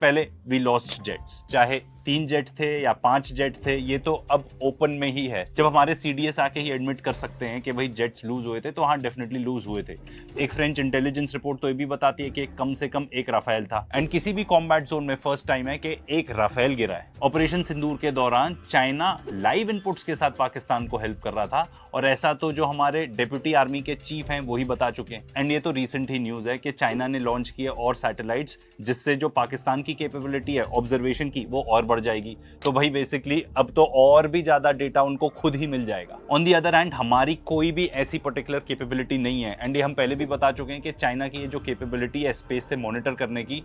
पहले we lost jets, चाहे 3 jet थे या 5 जेट थे, ये तो अब ओपन में ही है। जब हमारे सीडीएस आके ही एडमिट कर सकते हैं कि भाई जेट्स लूज हुए थे, तो हाँ डेफिनेटली लूज हुए थे। एक फ्रेंच इंटेलिजेंस रिपोर्ट तो ये भी बताती है कि कम से कम एक राफेल था। एंड किसी भी कॉम्बैट जोन में फर्स्ट टाइम है कि एक राफेल गिरा है। ऑपरेशन सिंदूर के दौरान चाइना लाइव इनपुट्स के साथ पाकिस्तान को हेल्प कर रहा था, और ऐसा तो जो हमारे डेप्यूटी आर्मी के चीफ हैं वो ही बता चुके हैं। एंड ये तो रिसेंट ही न्यूज है कि चाइना ने लॉन्च किए और सैटेलाइट्स, जिससे जो पाकिस्तान की कैपेबिलिटी है ऑब्जर्वेशन की वो और बढ़ जाएगी। तो भाई बेसिकली अब तो और भी ज्यादा डेटा उनको खुद ही मिल जाएगा। ऑन दी अदर हैंड हमारी कोई भी ऐसी पर्टिकुलर कैपेबिलिटी नहीं है। एंड ये हम पहले भी बता चुके हैं कि चाइना की ये जो कैपेबिलिटी है स्पेस से मॉनिटर करने की,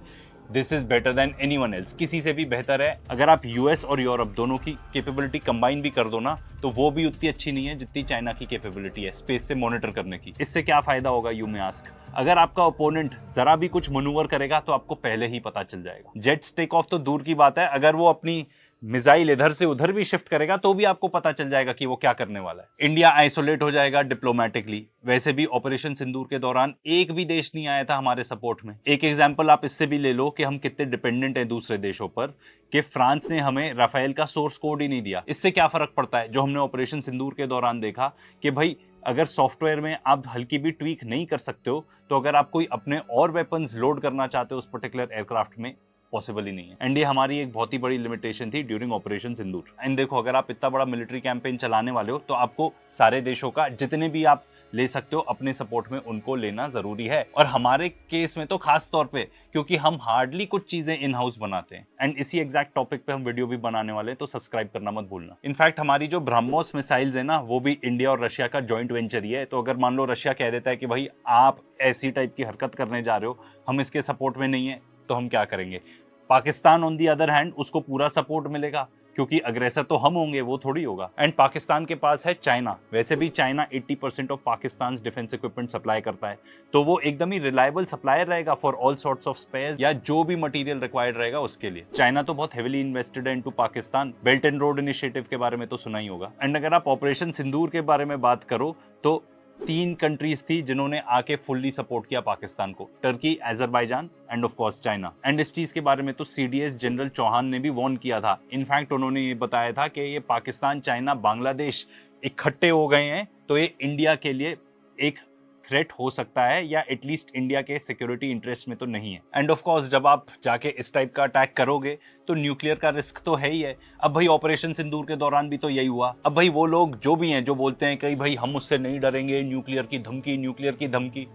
this is better than anyone else, किसी से भी बेहतर है। अगर आप यूएस और यूरोप दोनों की कैपेबिलिटी कंबाइन भी कर दो ना, तो वो भी उतनी अच्छी नहीं है जितनी चाइना की कैपेबिलिटी है स्पेस से मॉनिटर करने की। इससे क्या फायदा होगा यू मे आस्क? अगर आपका ओपोनेंट जरा भी कुछ मनूवर करेगा तो आपको पहले ही पता चल जाएगा। जेट्स टेक ऑफ तो दूर की बात है, अगर वो अपनी मिसाइल इधर से उधर भी शिफ्ट करेगा तो भी आपको पता चल जाएगा कि वो क्या करने वाला है। इंडिया आइसोलेट हो जाएगा डिप्लोमेटिकली। वैसे भी ऑपरेशन सिंदूर के दौरान एक भी देश नहीं आया था हमारे सपोर्ट में। एक एग्जांपल आप इससे भी ले लो कि हम कितने डिपेंडेंट हैं दूसरे देशों पर, कि फ्रांस ने हमें राफेल का सोर्स कोड ही नहीं दिया। इससे क्या फर्क पड़ता है? जो हमने ऑपरेशन सिंदूर के दौरान देखा कि भाई अगर सॉफ्टवेयर में आप हल्की भी ट्वीक नहीं कर सकते हो, तो अगर आप कोई अपने और वेपन्स लोड करना चाहते हो उस पर्टिकुलर एयरक्राफ्ट में, पॉसिबल ही नहीं है। एंड ये हमारी एक बहुत ही बड़ी लिमिटेशन थी ड्यूरिंग ऑपरेशन सिंदूर। एंड देखो, अगर आप इतना बड़ा मिलिट्री कैंपेन चलाने वाले हो तो आपको सारे देशों का जितने भी आप ले सकते हो अपने सपोर्ट में उनको लेना जरूरी है। और हमारे केस में तो खास तौर पे, क्योंकि हम हार्डली कुछ चीजें इन हाउस बनाते हैं। एंड इसी एग्जैक्ट टॉपिक पे हम वीडियो भी बनाने वाले हैं, तो सब्सक्राइब करना मत भूलना। इनफैक्ट हमारी जो ब्रह्मोस मिसाइल्स है ना, वो भी इंडिया और रशिया का जॉइंट वेंचर ही है। तो अगर मान लो रशिया कह देता है कि भाई आप ऐसी टाइप की हरकत करने जा रहे हो, हम इसके सपोर्ट में नहीं है, तो हम क्या करेंगे? Pakistan on the other hand, उसको पूरा सपोर्ट मिलेगा, क्योंकि अग्रेसर तो हम होंगे, वो थोड़ी होगा। एंड पाकिस्तान के पास है चाइना। वैसे भी China 80% of Pakistan defence equipment supply करता है, तो वो एकदम ही रिलायबल सप्लायर रहेगा for all sorts of spares या जो भी मटेरियल रिक्वायर्ड रहेगा उसके लिए। चाइना तो बहुत हेविली इन्वेस्टेड है into Pakistan. Belt and road initiative के बारे में तो सुना ही होगा। एंड अगर आप ऑपरेशन सिंदूर के बारे में बात करो तो 3 कंट्रीज थी जिन्होंने आके फुल्ली सपोर्ट किया पाकिस्तान को, Turkey, Azerbaijan end of course China. And इस चीज के बारे में तो सीडीएस जनरल चौहान ने भी वार्न किया था। इनफैक्ट उन्होंने ये बताया था कि ये पाकिस्तान, चाइना, बांग्लादेश इकट्ठे हो गए हैं तो ये इंडिया के लिए एक थ्रेट हो सकता है, या एटलीस्ट इंडिया के सिक्योरिटी इंटरेस्ट में तो नहीं है। एंड ऑफ कोर्स जब आप जाके इस टाइप का अटैक करोगे तो न्यूक्लियर का रिस्क तो है ही है। अब भाई ऑपरेशन सिंदूर के दौरान भी तो यही हुआ। अब भाई वो लोग जो भी हैं जो बोलते हैं कि भाई हम उससे नहीं डरेंगे, न्यूक्लियर की धमकी, न्यूक्लियर की धमकी,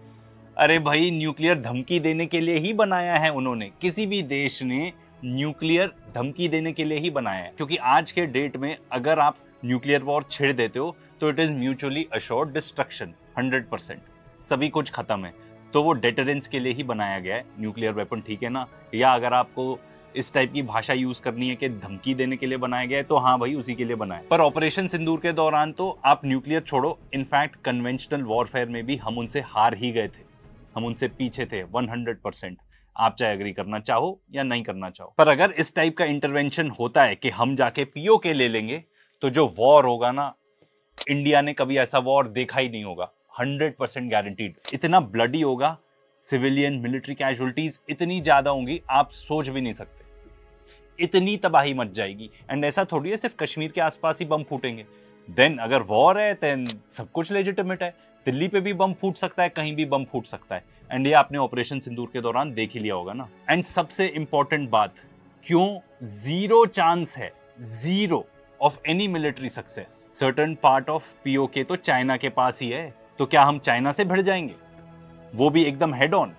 अरे भाई न्यूक्लियर धमकी देने के लिए ही बनाया है उन्होंने। किसी भी देश ने न्यूक्लियर धमकी देने के लिए ही बनाया है, क्योंकि आज के डेट में अगर आप न्यूक्लियर वॉर छेड़ देते हो तो it is mutually assured destruction, 100%, सभी कुछ खत्म है। तो वो डेटरेंस के लिए ही बनाया गया है न्यूक्लियर वेपन, ठीक है ना? या अगर आपको इस टाइप की भाषा यूज करनी है कि धमकी देने के लिए बनाया गया है, तो हाँ भाई उसी के लिए बनाया है। पर ऑपरेशन सिंदूर के दौरान तो आप न्यूक्लियर छोड़ो, इनफैक्ट कन्वेंशनल वॉरफेयर में भी हम उनसे हार ही गए थे, हम उनसे पीछे थे 100%। आप चाहे एग्री करना चाहो या नहीं करना चाहो। पर अगर इस टाइप का इंटरवेंशन होता है कि हम जाके पीओके ले लेंगे, तो जो वॉर होगा ना, इंडिया ने कभी ऐसा वॉर देखा ही नहीं होगा, 100% गारंटीड। इतना ब्लडी होगा, सिविलियन मिलिट्री कैजुअलिटीज इतनी ज्यादा होंगी आप सोच भी नहीं सकते, इतनी तबाही मच जाएगी। एंड ऐसा थोड़ी है सिर्फ कश्मीर के आसपास ही बम फूटेंगे। देन अगर वॉर है देन सब कुछ लेजिटिमेट है, दिल्ली पे भी बम फूट सकता है, कहीं भी बम फूट सकता है। एंड ये आपने ऑपरेशन सिंदूर के दौरान देख ही लिया होगा ना। एंड सबसे इंपॉर्टेंट बात, क्यों जीरो चांस है, zero of any military success. Certain part of PoK तो चाइना के पास ही है, तो क्या हम चाइना से भिड़ जाएंगे? वो भी एकदम हेड ऑन?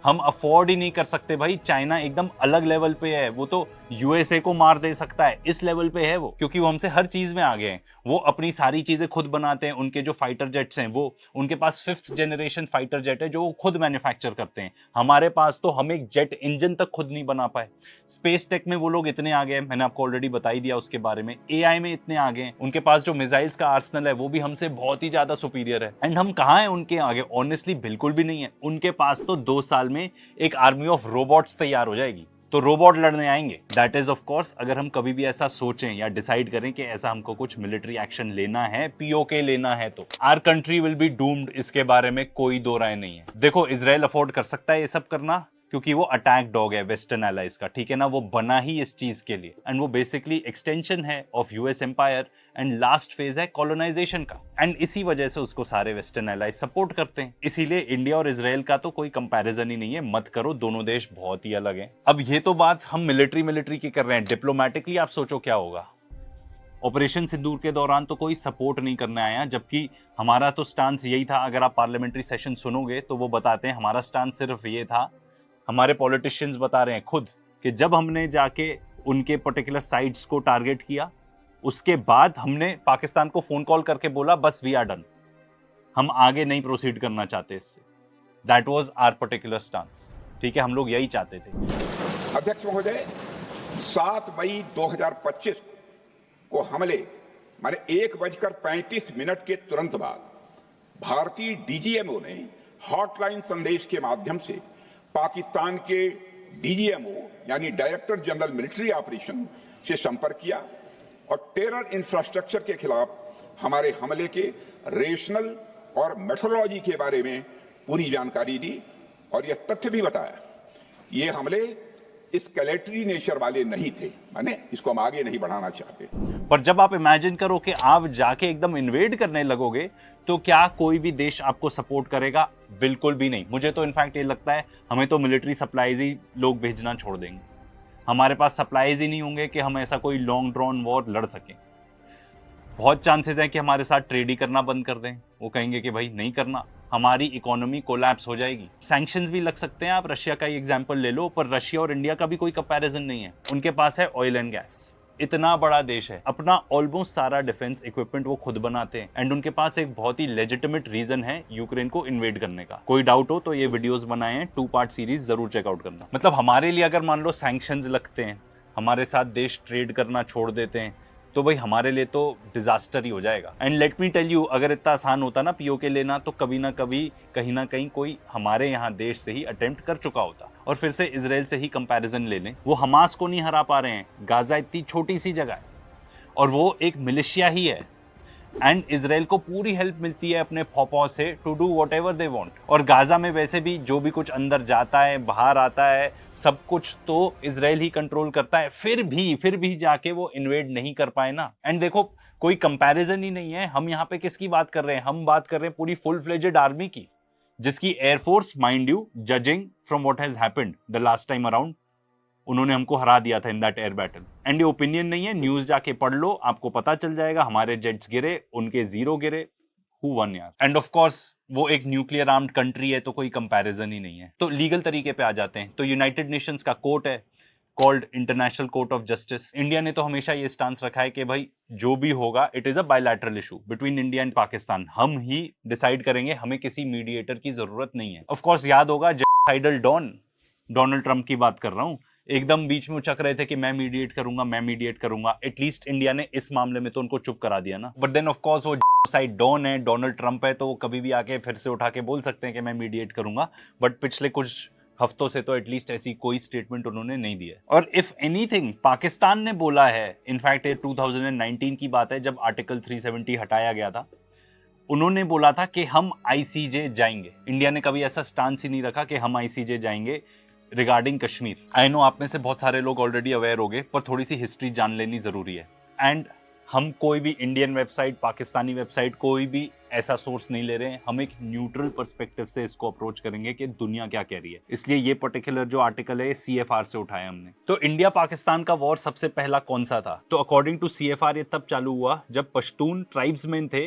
हम अफोर्ड ही नहीं कर सकते भाई। चाइना एकदम अलग लेवल पे है, वो तो यूएसए को मार दे सकता है, इस लेवल पे है वो, क्योंकि वो हमसे हर चीज में आगे हैं। वो अपनी सारी चीजें खुद बनाते हैं। उनके जो फाइटर जेट्स हैं, वो उनके पास 5th जनरेशन फाइटर जेट है जो वो खुद मैन्युफैक्चर करते हैं। हमारे पास तो हम एक जेट इंजन तक खुद नहीं बना पाए। स्पेस टेक में वो लोग इतने आगे हैं, मैंने आपको ऑलरेडी बता ही दिया उसके बारे में। एआई में इतने आगे हैं, उनके पास जो मिसाइल्स का आर्सनल है वो भी हमसे बहुत ही ज्यादा सुपीरियर है। एंड हम कहाँ हैं उनके आगे? ऑनेस्टली बिल्कुल भी नहीं है। उनके पास तो 2 साल में एक आर्मी ऑफ रोबोट्स तैयार हो जाएगी, तो रोबोट लड़ने आएंगे। दैट इज ऑफ कोर्स अगर हम कभी भी ऐसा सोचें या डिसाइड करें कि ऐसा हमको कुछ मिलिट्री एक्शन लेना है, पीओके लेना है, तो our country will be doomed. इसके बारे में कोई दो राय नहीं है। देखो, इजराइल अफोर्ड कर सकता है ये सब करना, क्योंकि वो अटैक डॉग है वेस्टर्न एलाइज का, ठीक है ना। वो बना ही इस चीज के लिए, एंड वो बेसिकली एक्सटेंशन है of US empire, and last phase है कॉलोनाइजेशन का, एंड इसी वजह से उसको सारे वेस्टर्न एलाइज सपोर्ट करते हैं। इसीलिए इंडिया और इजराइल का तो कोई कंपैरिजन ही नहीं है, मत करो, दोनों देश बहुत ही अलग हैं। अब ये तो बात हम मिलिट्री की कर रहे हैं, डिप्लोमेटिकली आप सोचो क्या होगा। ऑपरेशन सिंदूर के दौरान तो कोई सपोर्ट नहीं करने आया, जबकि हमारा तो स्टांस यही था। अगर आप पार्लियामेंट्री सेशन सुनोगे तो वो बताते हैं हमारा स्टांस सिर्फ ये था, हमारे पॉलिटिशियंस बता रहे हैं खुद, कि जब हमने जाके उनके पर्टिकुलर साइट्स को टारगेट किया, उसके बाद हमने पाकिस्तान को फोन कॉल करके बोला बस वी आर डन, हम आगे नहीं प्रोसीड करना चाहते इससे। That was our particular stance, ठीक है, हम लोग यही चाहते थे। अध्यक्ष महोदय, 7 मई 2025 को हमले माने 1:35 के तुरंत बाद भारतीय डीजीएमओ ने हॉटलाइन संदेश के माध्यम से पाकिस्तान के डीजीएमओ यानी डायरेक्टर जनरल मिलिट्री ऑपरेशन से संपर्क किया और टेरर इंफ्रास्ट्रक्चर के खिलाफ हमारे हमले के रेशनल और मेथोडोलॉजी के बारे में पूरी जानकारी दी और यह तथ्य भी बताया ये हमले एस्केलेटरी नेचर वाले नहीं थे, माने इसको हम आगे नहीं बढ़ाना चाहते। पर जब आप इमेजिन करो कि आप जाके एकदम इन्वेड करने लगोगे तो क्या कोई भी देश आपको सपोर्ट करेगा? बिल्कुल भी नहीं। मुझे तो इनफैक्ट ये लगता है हमें तो मिलिट्री सप्लाईज ही लोग भेजना छोड़ देंगे, हमारे पास सप्लाईज ही नहीं होंगे कि हम ऐसा कोई लॉन्ग ड्रॉन वॉर लड़ सकें। बहुत चांसेस हैं कि हमारे साथ ट्रेड ही करना बंद कर दें, वो कहेंगे कि भाई नहीं करना, हमारी इकोनॉमी कोलैप्स हो जाएगी। सैंक्शंस भी लग सकते हैं, आप रशिया का ही एग्जांपल ले लो, पर रशिया और इंडिया का भी कोई कंपैरिजन नहीं है। उनके पास है ऑयल एंड गैस, इतना बड़ा देश है, अपना ऑलमोस्ट सारा डिफेंस इक्विपमेंट वो खुद बनाते हैं, एंड उनके पास एक बहुत ही लेजिटिमेट रीजन है यूक्रेन को इन्वेड करने का। कोई डाउट हो तो ये वीडियोस बनाए हैं, 2 पार्ट सीरीज जरूर चेकआउट करना। मतलब हमारे लिए अगर मान लो सैंक्शंस लगते हैं, हमारे साथ देश ट्रेड करना छोड़ देते हैं, तो भाई हमारे लिए तो डिजास्टर ही हो जाएगा। And let me tell you, अगर इतना आसान होता ना पीओके लेना, तो कभी ना कभी कहीं ना कहीं कोई हमारे यहाँ देश से ही अटेम्प्ट कर चुका होता। और फिर से इजराइल से ही कंपैरिजन ले लें, वो हमास को नहीं हरा पा रहे हैं, गाजा इतनी छोटी सी जगह है और वो एक मिलिशिया ही है, एंड इजराइल को पूरी हेल्प मिलती है अपने फौफौ से to do whatever they want. और गाजा में वैसे भी जो भी कुछ अंदर जाता है बाहर आता है सब कुछ तो इजराइल ही कंट्रोल करता है, फिर भी जाके वो इन्वेड नहीं कर पाए ना। एंड देखो कोई कंपैरिजन ही नहीं है, हम यहाँ पे किसकी बात कर रहे हैं? हम बात कर रहे हैं पूरी फुल फ्लेजेड आर्मी की, जिसकी air force, mind you, judging from what has happened the last time around, उन्होंने हमको हरा दिया था in that air battle. And ये ओपिनियन नहीं है, न्यूज जाके पढ़ लो, आपको पता चल जाएगा। हमारे जेट्स गिरे, उनके 0 गिरे, हु वन यार। एंड ऑफ कोर्स वो एक न्यूक्लियर आर्म्ड कंट्री है, तो कोई कंपैरिजन ही नहीं है। तो लीगल तरीके पे आ जाते हैं, तो यूनाइटेड नेशंस का कोर्ट है called international court of justice. India ने तो हमेशा ये स्टांस रखा है कि भाई जो भी होगा it is a bilateral issue between India and Pakistan, हम ही डिसाइड करेंगे, हमें किसी मीडिएटर की जरूरत नहीं है। ऑफ कोर्स याद होगा जेनोसाइडल डॉन, डोनाल्ड ट्रंप की बात कर रहा हूं, एकदम बीच में उचक रहे थे कि मैं मीडिएट करूंगा। एटलीस्ट इंडिया ने इस मामले में तो उनको चुप करा दिया ना। बट देन ऑफ कोर्स वो साइड डॉन है, डोनाल्ड ट्रंप है, तो वो कभी भी आके फिर से उठा के बोल सकते हैं कि मैं मीडिएट करूंगा। बट पिछले कुछ हफ्तों से तो एटलीस्ट ऐसी कोई स्टेटमेंट उन्होंने नहीं दिया। और इफ एनीथिंग पाकिस्तान ने बोला है, इनफैक्ट ये 2019 की बात है जब आर्टिकल 370 हटाया गया था, उन्होंने बोला था कि हम आईसीजे जाएंगे। इंडिया ने कभी ऐसा स्टांस ही नहीं रखा कि हम आईसीजे जाएंगे रिगार्डिंग कश्मीर। आई नो आप में से बहुत सारे लोग ऑलरेडी अवेयर हो गए, पर थोड़ी सी हिस्ट्री जान लेनी जरूरी है। एंड हम कोई भी इंडियन वेबसाइट, पाकिस्तानी वेबसाइट, कोई भी ऐसा सोर्स नहीं ले रहे हैं, हम एक न्यूट्रल पर्सपेक्टिव से इसको अप्रोच करेंगे कि दुनिया क्या कह रही है। इसलिए ये पर्टिकुलर जो आर्टिकल है CFR से उठाया हमने। तो इंडिया पाकिस्तान का वॉर सबसे पहला कौन सा था? तो अकॉर्डिंग टू CFR ये तब चालू हुआ जब पश्तून ट्राइब्समैन थे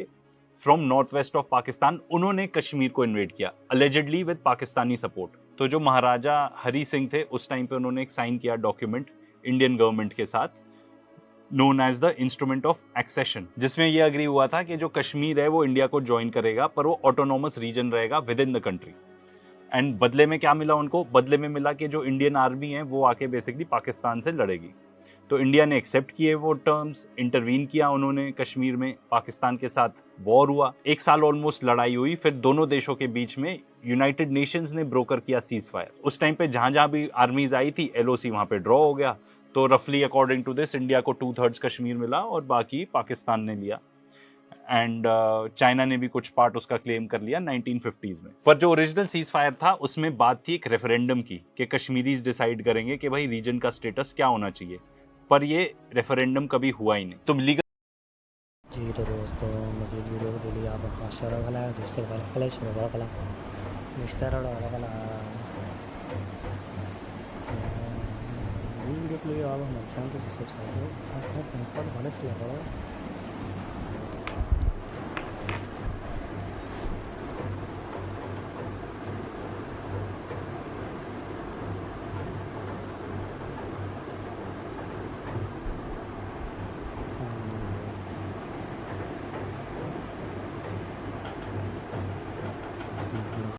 from north west of Pakistan, उन्होंने कश्मीर को इन्वेड किया अलेजेडली विद पाकिस्तानी सपोर्ट। तो जो महाराजा हरी सिंह थे उस टाइम पे उन्होंने एक साइन किया डॉक्यूमेंट इंडियन गवर्नमेंट के साथ, known as the instrument of accession, जिसमें यह अग्री हुआ था कि जो कश्मीर है वो इंडिया को ज्वाइन करेगा, पर वो ऑटोनोमस रीजन रहेगा with in the country. And बदले में क्या मिला उनको? बदले में मिला कि जो इंडियन आर्मी है वो आके बेसिकली पाकिस्तान से लड़ेगी। तो इंडिया ने एक्सेप्ट किए वो टर्म्स, इंटरवीन किया उन्होंने कश्मीर में, पाकिस्तान के साथ वॉर हुआ, 1 साल ऑलमोस्ट लड़ाई हुई, फिर दोनों देशों के बीच में यूनाइटेड नेशंस ने ब्रोकर किया सीज फायर। उस टाइम पे जहां जहां भी आर्मीज आई थी LOC वहां पे ड्रॉ हो गया। तो रफली अकॉर्डिंग टू दिस इंडिया को 2/3 कश्मीर मिला और बाकी पाकिस्तान ने लिया। एंड चाइना ने भी कुछ पार्ट उसका क्लेम कर लिया 1950s में। पर जो ओरिजिनल सीज फायर था उसमें बात थी एक रेफरेंडम की कि कश्मीरीज डिसाइड करेंगे कि भाई रीजन का स्टेटस क्या होना चाहिए, पर ये रेफरेंडम कभी हुआ ही नहीं। तुम लीगल जी तो दोस्तों मज़ीद वीडियो के लिए आप माशा वाला दोस्तों वाला फ्लैश वाला मिस्टर वाला जी वीडियो के लिए आप हमारे चैनल को सब्सक्राइब करो,